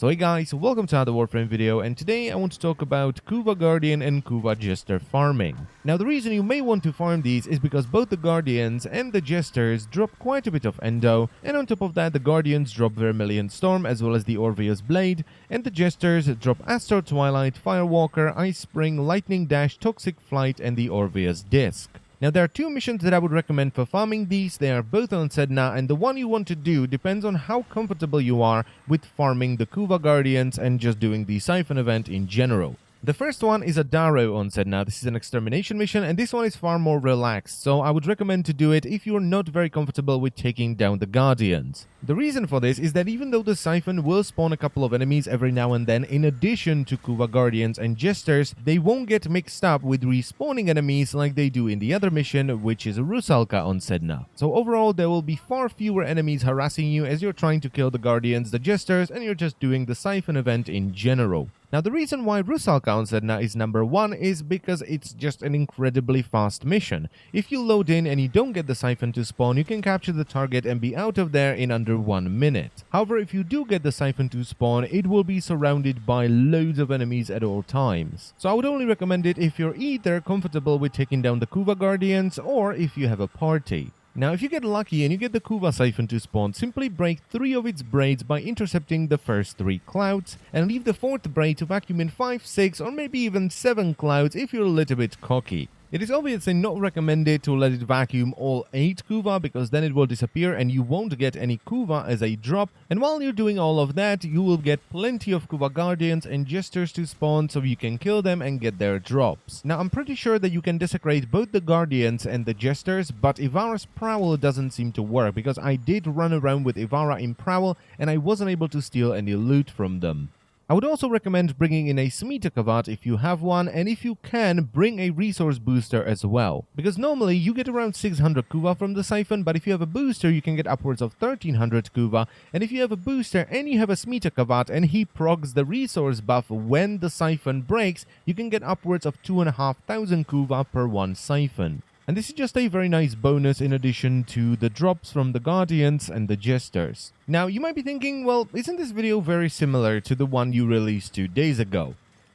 So hey guys, welcome to another Warframe video, and today I want to talk about Kuva Guardian and Kuva Jester farming. Now the reason you may want to farm these is because both the Guardians and the Jesters drop quite a bit of endo, and on top of that the Guardians drop Vermilion Storm as well as the Orpheus Blade, and the Jesters drop Astro Twilight, Firewalker, Ice Spring, Lightning Dash, Toxic Flight and the Orpheus Disc. Now there are two missions that I would recommend for farming these. They are both on Sedna, and the one you want to do depends on how comfortable you are with farming the Kuva Guardians and just doing the Siphon event in general. The first one is a Darrow on Sedna. This is an extermination mission, and this one is far more relaxed, so I would recommend to do it if you're not very comfortable with taking down the Guardians. The reason for this is that even though the Siphon will spawn a couple of enemies every now and then, in addition to Kuva Guardians and Jesters, they won't get mixed up with respawning enemies like they do in the other mission, which is Rusalka on Sedna. So overall, there will be far fewer enemies harassing you as you're trying to kill the Guardians, the Jesters, and you're just doing the Siphon event in general. Now the reason why Rusalka on Sedna is number one is because it's just an incredibly fast mission. If you load in and you don't get the Siphon to spawn, you can capture the target and be out of there in under 1 minute. However, if you do get the Siphon to spawn, it will be surrounded by loads of enemies at all times. So I would only recommend it if you're either comfortable with taking down the Kuva Guardians or if you have a party. Now, if you get lucky and you get the Kuva Siphon to spawn, simply break 3 of its braids by intercepting the first 3 clouds, and leave the 4th braid to vacuum in 5, 6, or maybe even 7 clouds if you're a little bit cocky. It is obviously not recommended to let it vacuum all 8 Kuva, because then it will disappear and you won't get any Kuva as a drop, and while you're doing all of that, you will get plenty of Kuva Guardians and Jesters to spawn so you can kill them and get their drops. Now I'm pretty sure that you can desecrate both the Guardians and the Jesters, but Ivara's Prowl doesn't seem to work, because I did run around with Ivara in Prowl and I wasn't able to steal any loot from them. I would also recommend bringing in a Smita Kavat if you have one, and if you can, bring a resource booster as well. Because normally you get around 600 Kuva from the Siphon, but if you have a booster you can get upwards of 1300 Kuva, and if you have a booster and you have a Smita Kavat and he procs the resource buff when the Siphon breaks, you can get upwards of 2500 Kuva per one Siphon. And this is just a very nice bonus in addition to the drops from the Guardians and the Jesters. Now, you might be thinking, well, isn't this video very similar to the one you released 2 days ago?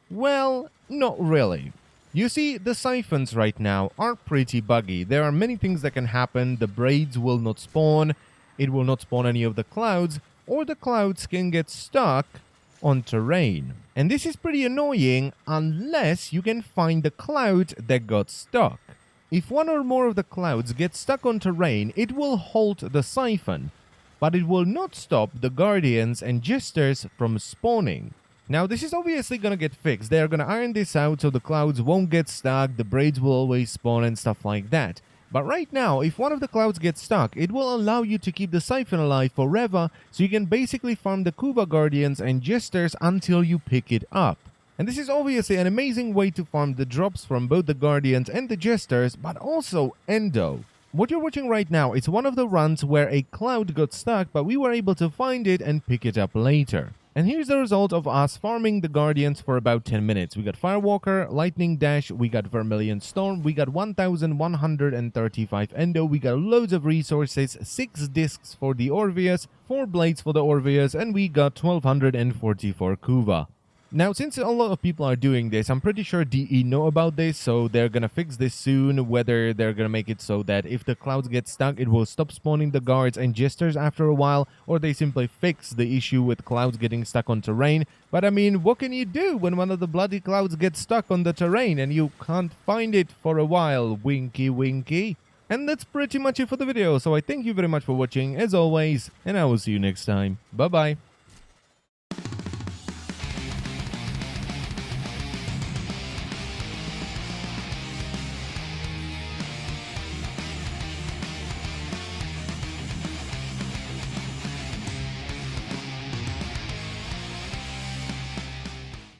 Well, not really. You see, the Siphons right now are pretty buggy. There are many things that can happen. The braids will not spawn, it will not spawn any of the clouds, or the clouds can get stuck on terrain. And this is pretty annoying unless you can find the cloud that got stuck. If one or more of the clouds get stuck on terrain, it will halt the Siphon, but it will not stop the Guardians and Jesters from spawning. Now this is obviously gonna get fixed. They're gonna iron this out so the clouds won't get stuck, the braids will always spawn and stuff like that. But right now, if one of the clouds gets stuck, it will allow you to keep the Siphon alive forever, so you can basically farm the Kuva Guardians and Jesters until you pick it up. And this is obviously an amazing way to farm the drops from both the Guardians and the Jesters, but also endo. What you're watching right now is one of the runs where a cloud got stuck, but we were able to find it and pick it up later. And here's the result of us farming the Guardians for about 10 minutes. We got Firewalker, Lightning Dash, we got Vermilion Storm, we got 1135 endo, we got loads of resources, 6 discs for the Orpheus, 4 blades for the Orpheus, and we got 1244 Kuva. Now, since a lot of people are doing this, I'm pretty sure DE know about this, so they're gonna fix this soon, whether they're gonna make it so that if the clouds get stuck, it will stop spawning the guards and Jesters after a while, or they simply fix the issue with clouds getting stuck on terrain. But I mean, what can you do when one of the bloody clouds gets stuck on the terrain and you can't find it for a while? Winky winky. And that's pretty much it for the video, so I thank you very much for watching, as always, and I will see you next time. Bye bye.